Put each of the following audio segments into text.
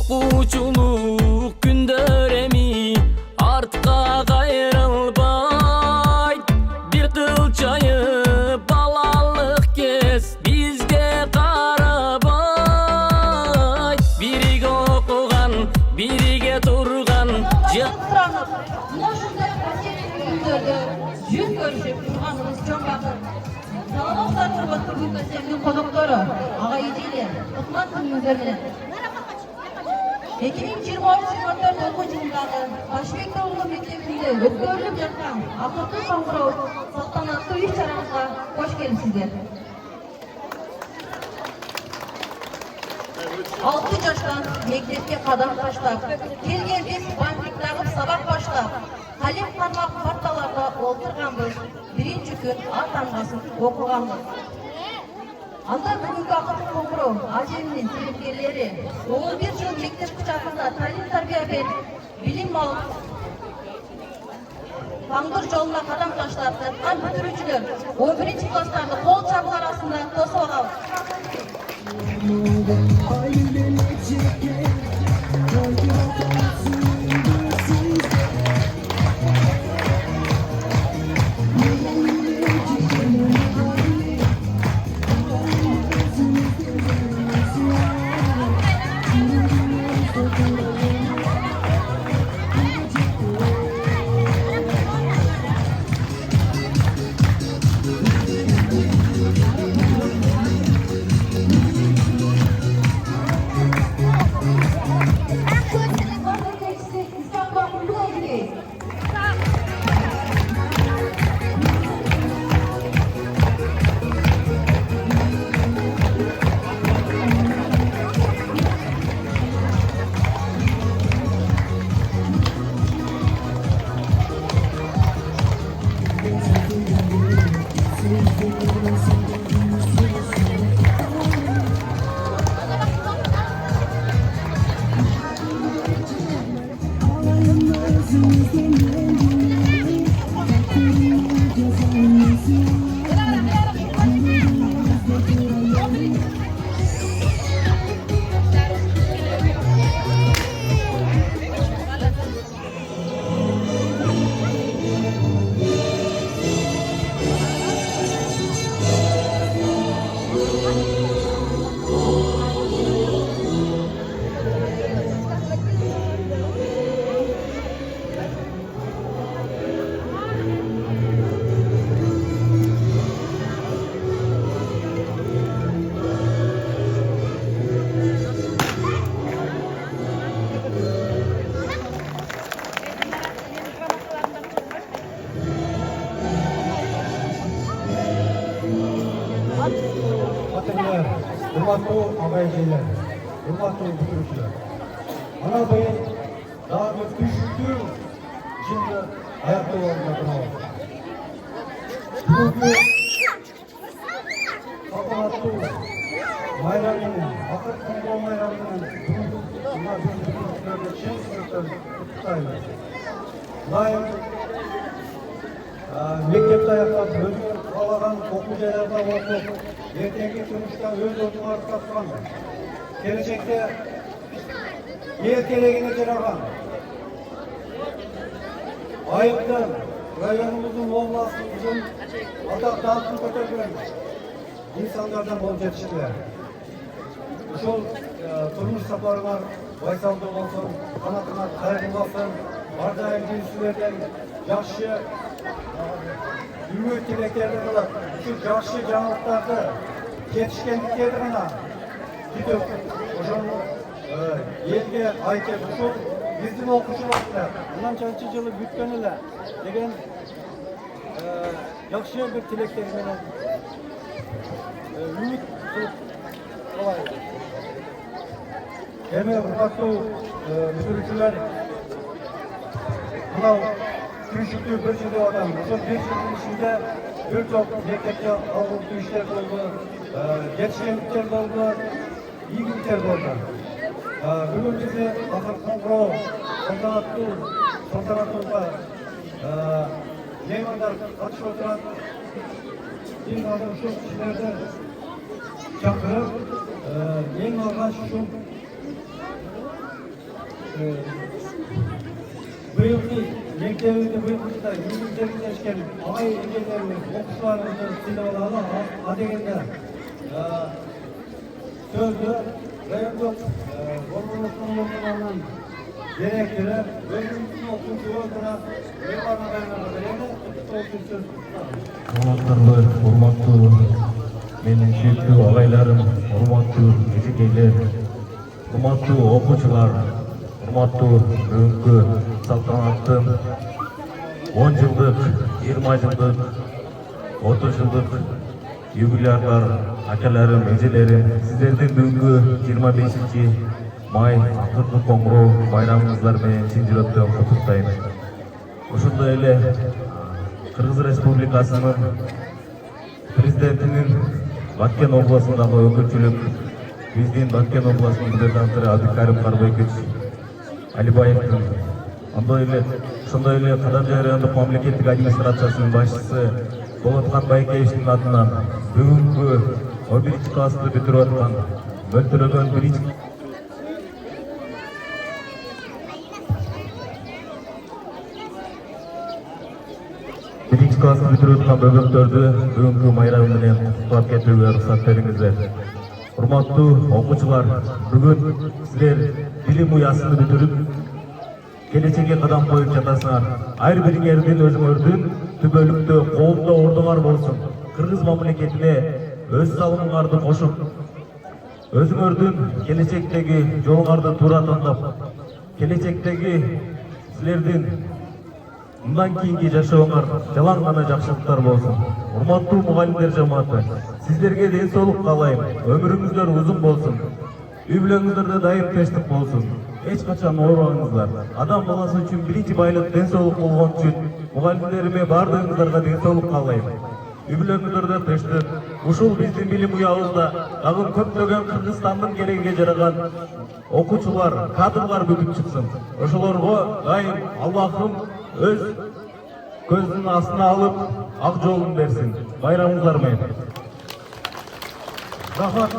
Okuçuluk gündöremi artqa gayrılbay. Bir kılçayı balalık kes bizge karabay. Birige okugan, birige turgan Yüz görüşüp durganımız çok bakın. Sağlıklar Kırbatlı Gülmesev'in konukları, ağa yediyle, Kutman Kırmızörü'ne. 2023-24 okul yılınдағы Taşbek'te Oğlu Mektebi'nde өткөрүлүп жаткан акыркы коңгуроо салтанаттуу иш-чарабызга кош келипсиздер. 6 жаштан мектепке кадам таштап, келген биз бантик тагып сабак баштап, калем кармак парталарда олтурганбыз, биринчи күн ат таңгасын окуганбыз. Анда бүгүнкү акыркы коңгуроо ажеминин талапкерлери 11 жыл мектеп кучагында талим тарбия берип, билим алып, таңдыр жолуна кадам таштап жаткан бүтүрүүчүлөр 11 класстарды кол чабуу арасында тосуп алабыз. Hurmatlı ağabeyler, hurmatlı bütürükler. Ana beyim daha bir düşüktür, şimdi ayakta olmadığına oldu. Bugün saltanatlı bayramının, akıl kontrol bayramının bunlar bir bütürüklerde çiğ sınıfları tuttaylar. Daim mektepte ayaklap, özgür kalagan okul yerlerde okup, erteki turmuşta öz ordumu artlatkan, gelecekte yer gelegine jaragan, ayıptan rayonumuzun olmasımızın atak dağıtını kötürgen insanlardan bol yetiştiler. Uşul turmuş saparına baysaldı olsun, kanatına kaygılmasın, bardayım cinslerden yaşlı ümit tileklerden olarak şu yaşlı canlıklarda yetişkenlikleri gana gidip uşun elge aytep uşul bizim okuşularla bundan çançı yılı bütkeniyle degen yaşlı bir tileklerden ümit kolay. Deme hurmatlı müdürçüler buna Kürüşüklü bir sürü adam, uzun bir sürü içinde birçok mektepte algılı işler oldu, yetişkenlikler oldu, iyilikler oldu. Bugün bizi akıl kontrol, saltanatlığa meyvanlar açık oturan bir adam şu kişilerde çakırıp, en alğaç şu Bıyıklı mektebi'nde bıyıklıda İngilizce'nin geçken ağay ilgilerimiz, okuşlarımızı silahlarla adeginde sözü rayonluk ormanlıklarından gerektirir. Bölümümüzün okuyucu olduğuna yukarıda dayanamalarıyla okuyucu söz Урматтуу, урматтуу менин сүйүктүү агайларым, урматтуу эжекейлер, урматтуу окуучулар, урматтуу бүгүнкү салтанаттын 10 жылдык, 20 жылдык, 30 жылдык юбилярдар, акаларым, эжелерим, сиздердин бүгүнкү 25 май акыркы коңгуроо байрамыңыздар менен чын жүрөктөн куттуктайм. Ошондой эле Кыргыз Республикасынын президентинин Баткен областындагы өкүлчүлүк биздин Баткен областынын губернатору Абдыкарим Карбайкович Алибаевдин ошондой эле Кадамжай райондук мамлекеттик администрациясынын башчысы Болоткан Байкеевичтин атынан бүгүнкү 11 классты бүтүрүп аткан мөлтүрөгөн Birinci klasını бүтүрүп аткан бөгөктөрдү бүгүнкү майрамы менен куттуктап кетүүгө уруксат бериңиздер. Урматтуу окуучулар, бүгүн силер билим уясыны бүтүрүп, келечекке кадам коюп жатасыңар. Ар бириңердин өзүңөрдүн түбөлүктө, коомдо ордуңар болсун. Кыргыз мамлекетине өз салымыңарды кошуп, өзүңөрдүн келечектеги жолуңарды туура тандап, келечектеги силердин мындан кийинки жашооңар жалаң гана жакшылыктар болсун. Урматтуу мугалимдер жамааты, сиздерге ден соолук каалайм. Өмүрүңүздөр узун болсун. Үй бүлөңүздөрдө дайым тынчтык болсун. Эч качан оорубаңыздар. Адам баласы үчүн биринчи байлык ден соолук болгон үчүн мугалимдериме баардыгыңыздарга ден соолук каалайм. Үй бүлөңүздөрдө тынчтык. Ушул биздин билим уябызда дагы көптөгөн Кыргызстандын керегиге жараган окуучулар, кадрлар бүтүп чыксын. Ошолорго дайым Аллахым өз көзүнүн астына алып, ак жолун берсин. Байрамыңыздар менен. Рахмат.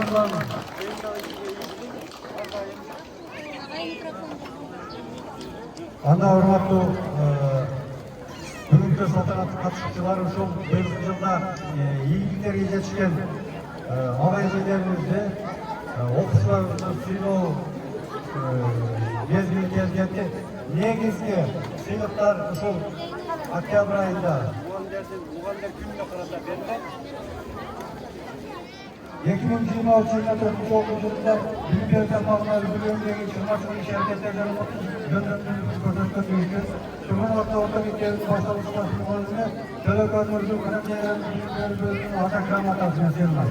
Анда урматтуу бүгүнкү салтанатты катышуучулар ушул быйылкы жылда ийгиликтерге жетишкен агай-эжелерибизди, окуучуларыбызды сыйлоо мезгили келгенде негизги сыйлыктар ушул октябрь айында мугалимдер күнүнө карата берилет. 2023 жылда билим берүү тармагына үлгүлөрүндөгү чыгармачылык иш-аракеттер жана жөндөмдүүлүктү көрсөткөн үчүн Чумун орто мектебинин башталгыч класс мугалими Төлөкөн Нуржу Кырымжайрын билим берүү бөлүмүнүн ата грамотасы менен серилат.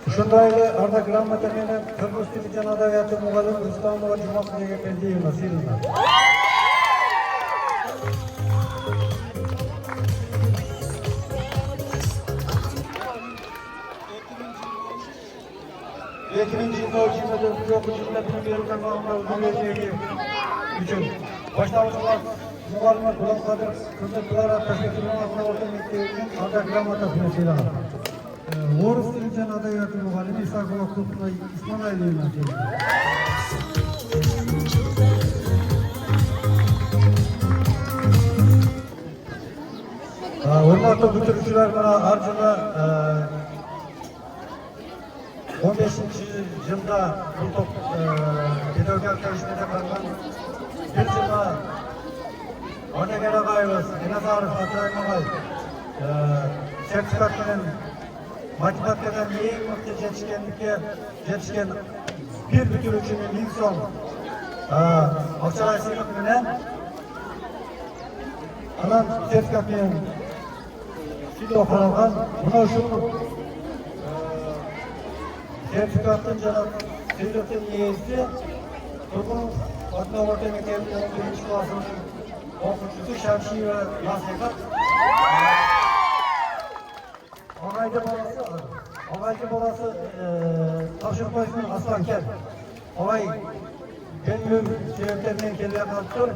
Ушундай эле арда грамота менен кыргыз тили жана адабияты мугалими Рустамова Жумакулова Пердиевна сыйланат. Үчүн башталгыч класс мугалими Буланкадыр кызы Клара Ташкентовна орто мектебинин арда грамотасы менен сыйланат. Орыс тили жана адабияты мугалими Исакова Кутуна Исмаиловна сыйланат. Урматтуу бүтүрүүчүлөр, мына ар жылы 15-жылда бул топ педагогика ишине барган бир жылда Анагер агайыбыз, Эназаров Атырайым агай сертификат менен математикадан эң мыкты жетишкен бир бүтүрүүчүнүн 1000 сом акчалай сыйлык менен анан сертификат менен сыйлоо каралган. Мына ушул сертификаттын жана сыйлыктын ээси Тургунов атындагы орто мектебинин 11 классынын окуучусу Шамшиева Насихат. Агайдын баласы Тапшырбаевдин Асланкер. Агай белгилүү себептерден келбей калыптыр.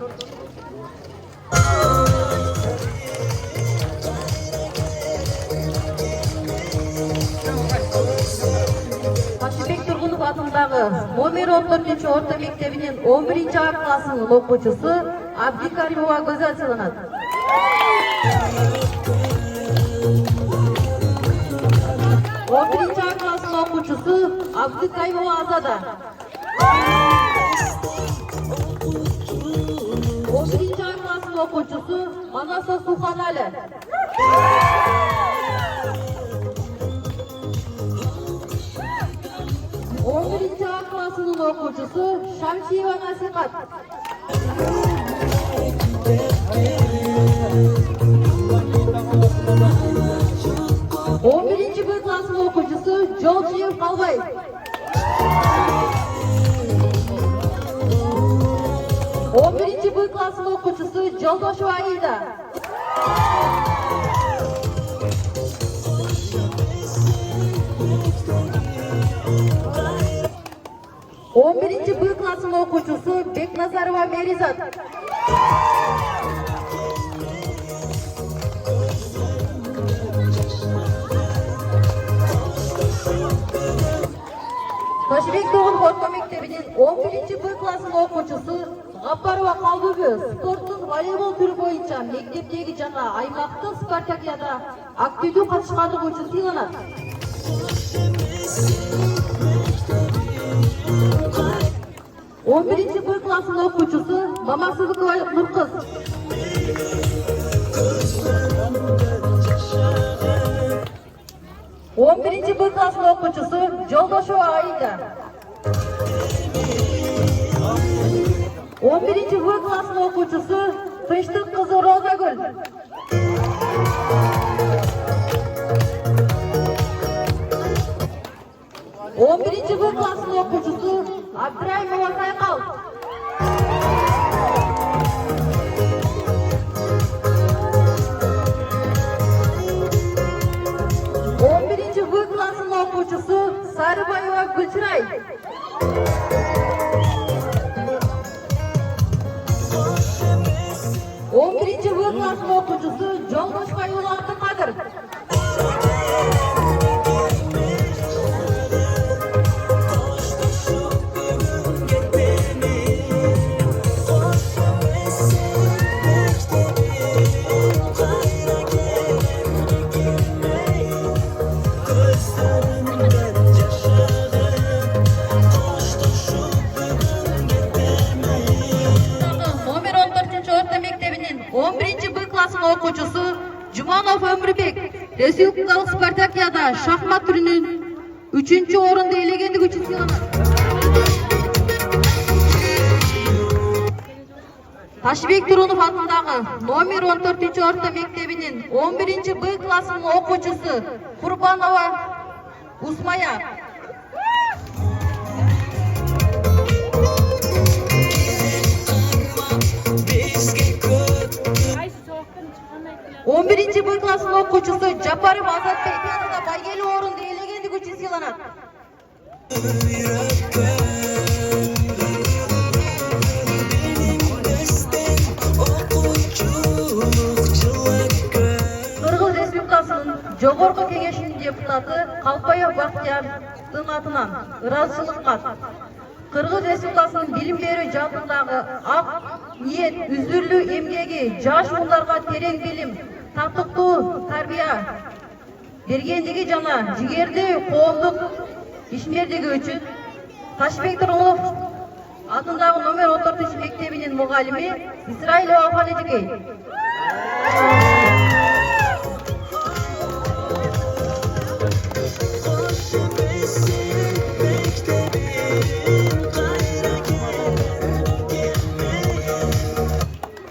Taşibek Turgunov атындағы номер 14 орта мектебінен 11 А класының оқушысы Абдикаримова Гөзел сыйланады. 11 А класының оқушысы Абдикаримова Азада. 11 А класының оқушысы Манаса Суханалі. 11 А класының оқушысы Шамшиева Насихат. 11 Б класының оқушысы Жолшиев Қалбай. 11 Б класының оқушысы Жолдошева Аида. 11 Б класының оқушысы Бекназарова Меризат. 9 орта мектебінен 11 Б класының оқушысы Ғапарова Қалбүбі спорттың волейбол түрі бойынша мектептегі жаңа аймақтық спартакиада активді қатысқандығы үшін сыйланады. 11 Б класының оқушысы Мамасыздыкова Нұрқыз. 11 Б класының оқушысы Жолдошева Аида. 11 Б класының оқушысы Тыныштық қызы Розагүл. 11 Б класының оқушысы Абдраимова Сайқал. 11 Б класының оқушысы Сарыбаева Гүлшырай. 11 Б класының оқушысы Жолдошбайұлы Абдықадыр. 11 Б класының оқушысы Жуманов Өмірбек республикалық спартакиада шахмат түрінен 3-ші орынды иеленгендігі үшін сыйланады. Ташибек Турунов атындағы номер 14 орта мектебінен 11 Б класының оқушысы Құрбанова Усмая. 11 Б класының оқушысы Жапаров Азатбек пианода байгелі орынды иеленгендігі үшін сыйланады. 'Қырғыз Республикасының жоғарғы кеңесінің депутаты Қалпаев Бақтиярдың атынан ыраазычылык хат. Қырғыз Республикасының билим берүү жаатындагы ак ниет, үзүрлүү эмгеги жаш уулдарга терең билим, тартыктуу тарбия бергендиги жана жигердүү коомдук ишмердиги үчүн Ташибек Турунов атындагы номер 14 мектебинин мугалими Исраилова Фалежикей.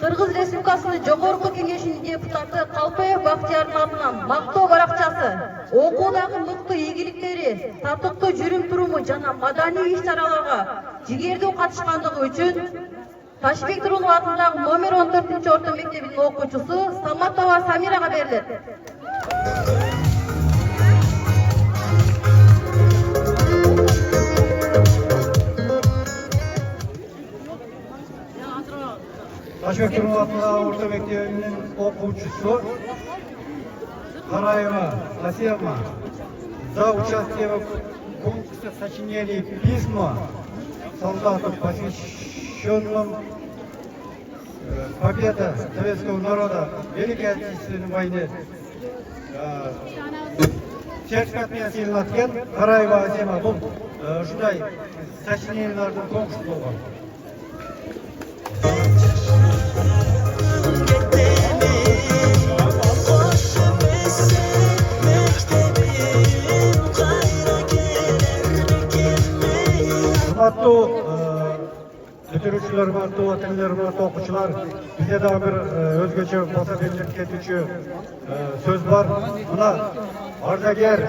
Қырғыз Республикасының жогорку кеңешинин депутаты Қалпаев Бактиярдын атынан мактоо баракчасы, окуудагы мыкты ийгиликтери, татыктуу жүрүм-туруму жана маданий иш-чараларга жигердүү катышкандыгы үчүн Ташибек Турунов атындагы номер 14 орто мектебинин окуучусу Саматова Самирага берилет. Taşbek Turmatlı Orta Mektebi'nin okuyucusu Караева Асема за участие в конкурсе сочинений письма солдатам, посвященном победе советского народа в Великой Отечественной войне. Сертификатмен сыйланған Караева Асема бұл ушундай сочинениялардын конкурсы болгон. Hurmatlı bitiruvchilar, hurmatli vatanlar, hurmatli o'quvchilar, bizda da bir o'zgacha bosa belgilab ketuvchi so'z bor. Buna ardagir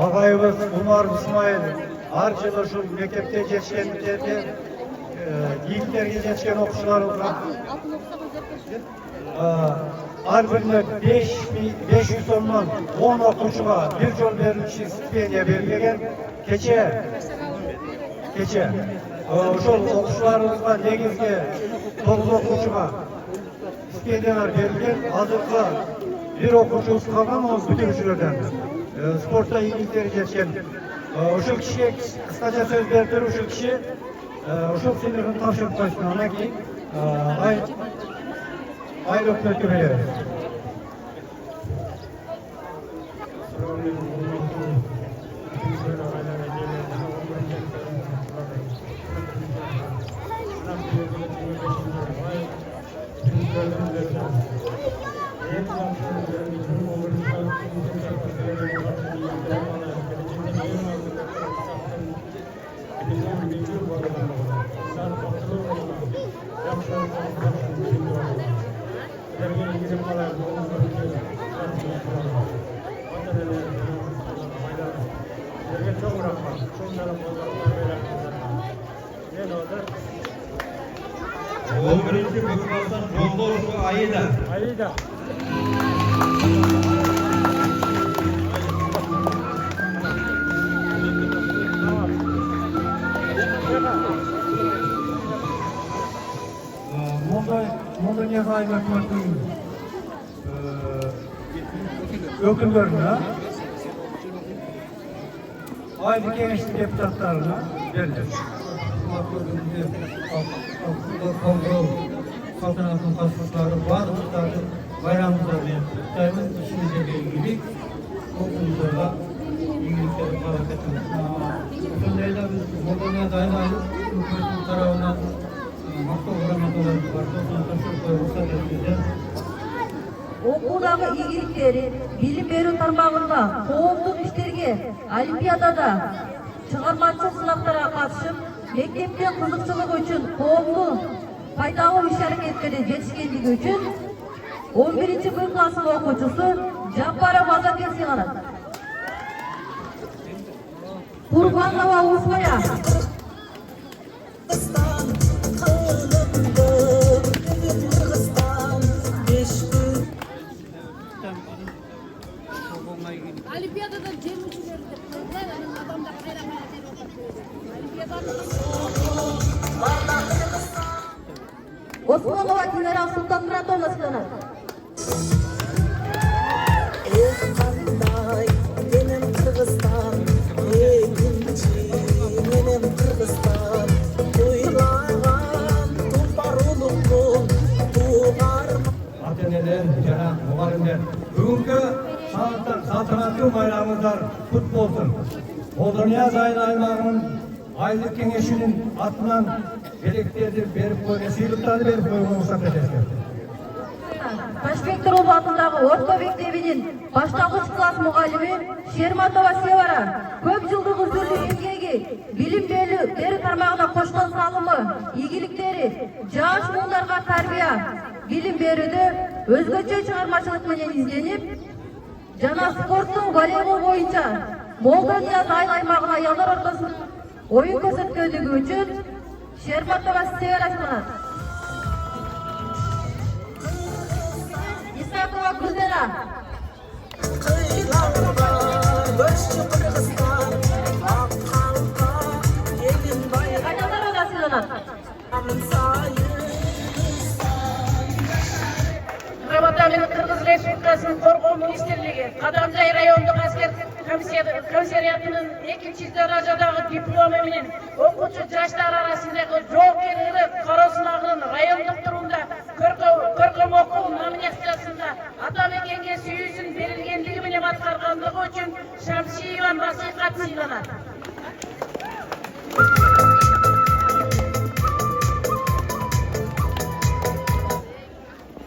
og'ayimiz Umar Ismoil har yili shu maktabga yetishganlarga, yigitlarga yetishgan o'quvchilar bilan har birine 500 so'mdan 10 o'quvchiga bir yil beriluvchi stipendiya berilgan. Kecha o'sha o'quvchilarimizga negizgi 9 o'quvchiga stipendiyalar berilgan. Hozirgi bir o'quvchimiz qolgan, u bitiruvchilardan. Sportda yigitlar yetishgan. O'sha kishiga qisqacha so'z berib turib, o'sha kishi o'sha sinfni topshirib qo'ysin. Undan keyin ayrılık götürüyor. Birinci Kırmızı'dan Joldoğlu Ayda. Monda Nihayet Hükümet'in öküllerine, aile gençlik deputatlarına verilir. Kontrol saltanatın tasarrufları bazıları bayramlarını kutlayımız işimize ilgili okullarda ilgilikleri falan etmemiz. Bütünleriyle biz Moldova'ya dayanayız. Hükümetin tarafından hafta uğramadılar. Varsa tasarrufları ruhsat edileceğiz. Okuldagi iyilikleri, bilim berүү tarmağında, коомдук иштерге, олимпиадада, чыгармачылык сынактарга катышып, мектепте кызыкчылыгы үчүн коомдук пайдалуу иш-аракеттерге жетишкендиги үчүн 11-Б класстын окуучусу Жапаров Азакен сыйланат. Курбанова Усмая. Olimpiadadan jenguvchilar deb qo'ydilar, odamlar hayron Osmanova Dinara Sultan Muratовна сыйланат. Benim Kırgızstan, benim Kırgızstan, duyulan tuparulukun, tuğar. Ата-энелер жана мугалимдер, бүгүнкү салтанаттуу байрамыңыздар кут болсун. Молдонияз аймагынын айлык кеңешинин атынан белектерди берип койгон, сыйлыктарды берип койгон уруксат этесиз. Ташбек Тургунов атындагы орто мектебинин баштангыч класс мугалими Шерматова Севара көп жылдык үзүлүү эмгеги, билим берүү тармагына кошкон салымы, ийгиликтери жаш муундарга тарбия, билим берүүдө өзгөчө чыгармачылык менен изденип, жана спорттун волейбол боюнча Молдонияз аймагына аялдар ортосунда оюн көрсөткөндүгү үчүн Шерматова Севара сыйланат. Исакова Гүлдера. Кайдалар да сыйланат. Республикасының Қорғау министрлігі Қадамжай райондық әскер комиссариатының 2 даражадағы дипломы менен оқушы жаштар арасындағы жол кеңірі қару сынағының райондық турында көркем оқу номинациясында Атамекенге сүйүүсүн берилгендиги менен аткаргандыгы үчүн Шамшиева насихат сыйланат.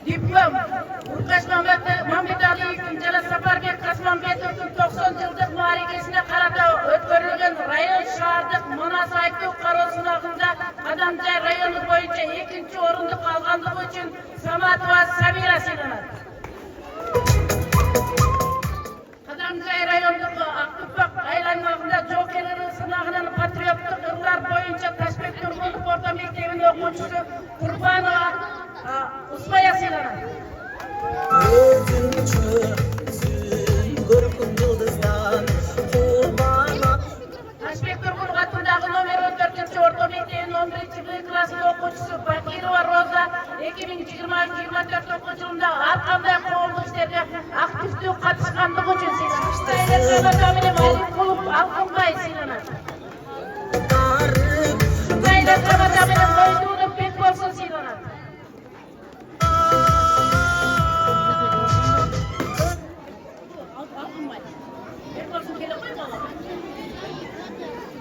Диплом Уркаш Мамбеталиевдин жана Сапарбек Касманбетовдун 90 жылдык мааракесине карата өткөрүлгөн район шаардык Манас айктуу кароо сынагында Кадамжай району боюнча 2-чи орунду алгандыгы үчүн Саматова Самира сыйланат. Кадамжай райондук Актупак айланмагында жол кеңири сынагынын патриоттук ырдар боюнча Ташбек Тургундук орто мектебинин окуучусу Курбанова Усмая сыйланат. Ташбек Тургунов атындагы номер 14-чі орто мектебинин 11-чі Б классынын окуучусу Бакирова Роза 2023-24 окуу жылында ар кандай коомдук иштерге активдүү катышкандыгы үчүн сыйланат. Алкынбай сыйланат. Бек болсун сыйланат.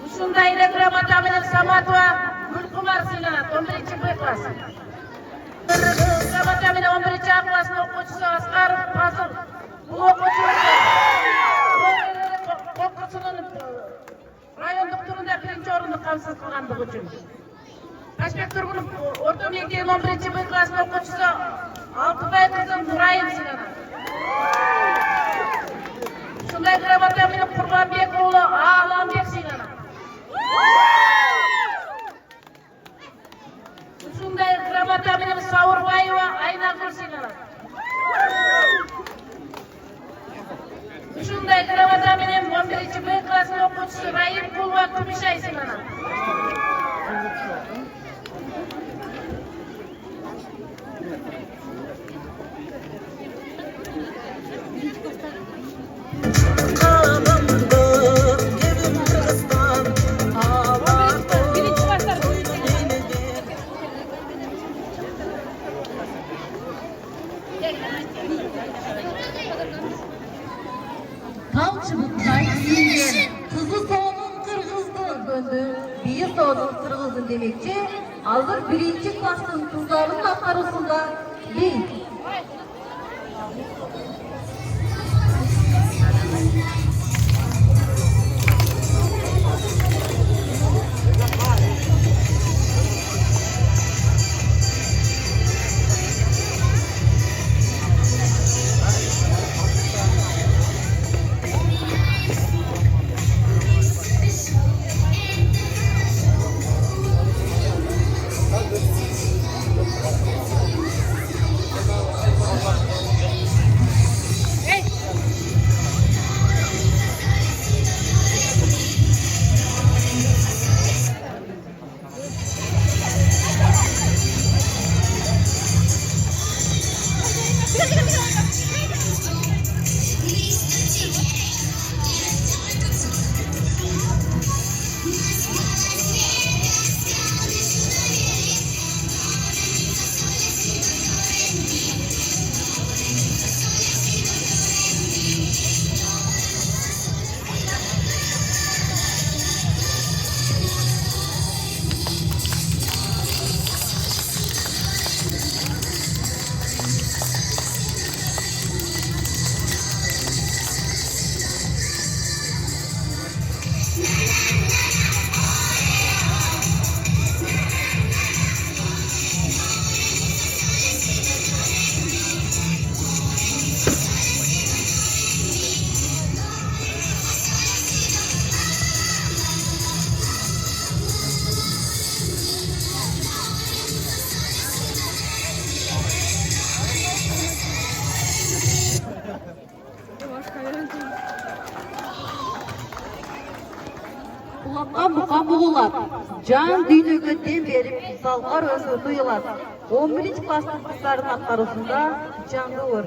Ушундай эле грамота менен Саматова Гүлкумар сыйланат. 11-чі Б классы. Грамота менен 11-чі А классынын окуучусу Аскаров Фазыл. Бул окуучу конкурсунун райондук турунда 1-чи орунду камсыз кылгандыгы үчүн. Ташбек Тургунов орто мектебинин 11-чі Б классынын окуучусу Алтыбай кызы Нурайым сыйланат. Ушундай грамота менен Курбанбек уулу Аламбек сыйланат. Ушундай грамота менен Сауырбаева Айнагүл сыйланат. Ушундай грамота менен 11-чі Б классынын окуучусу Райым Кулова Күмүшай сыйланат. Tam çubuklar giyinген, kızı soğunun kırgızdı döndü, bir soğunun kırgızın demekçi, hazır 1-ci klassın kızlarının akarısında değil. Muqam buğular, can düğünüge dem verip salgar özü duyular. 11-ci klassın kızların atkarısında canlı olur.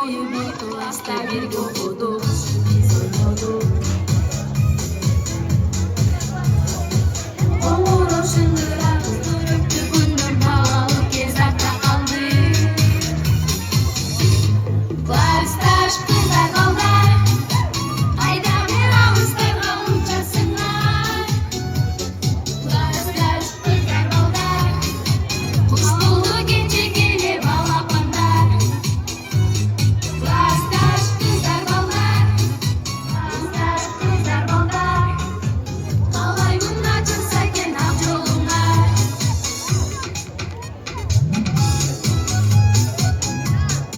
бою bir klasta birge okuduk. Biz oynadık